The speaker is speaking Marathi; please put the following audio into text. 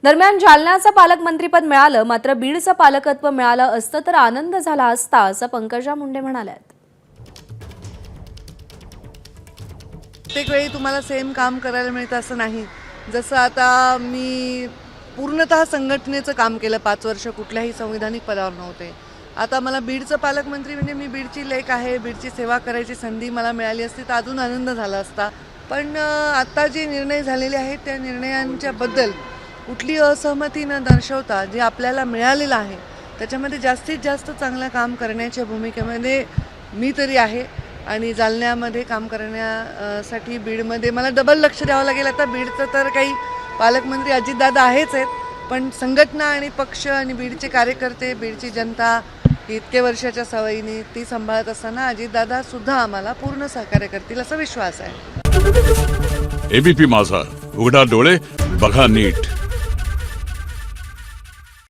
दरम्यान जालन्याचं पालकमंत्रीपद मिळालं, मात्र बीडचं पालकत्व मिळालं असतं तर आनंद झाला असता, असं पंकजा मुंडे म्हणाल्यात. प्रत्येक वेळी तुम्हाला सेम काम करायला मिळतं असं नाही. जसं आता मी पूर्णतः संघटनेचं काम केलं, 5 वर्ष कुठल्याही संविधानिक पदावर नव्हते. आता मला बीडचं पालकमंत्री म्हणजे मी बीडची लेक आहे, बीडची सेवा करायची संधी मला मिळाली असती तर अजून आनंद झाला असता. पण आता जे निर्णय झालेले आहेत त्या निर्णयांच्याबद्दल कुठली असहमती न दर्शवता जे आपल्याला मिळालेलं आहे त्याच्यामध्ये जास्तीत जास्त चांगलं काम करण्याच्या भूमिकेमध्ये मी तरी आहे. आणि जालन्यामध्ये काम करण्यासाठी बीडमध्ये मला डबल लक्ष द्यावं लागेल. आता बीडचं तर काही पालकमंत्री अजितदादा आहेच आहेत, पण संघटना आणि पक्ष आणि बीडचे कार्यकर्ते, बीडची जनता इतके वर्षाच्या सवयीने ती सांभाळत असताना अजितदादा सुद्धा आम्हाला पूर्ण सहकार्य करतील असा विश्वास आहे. एबीपी माझा, उघडा डोळे बघा नीट.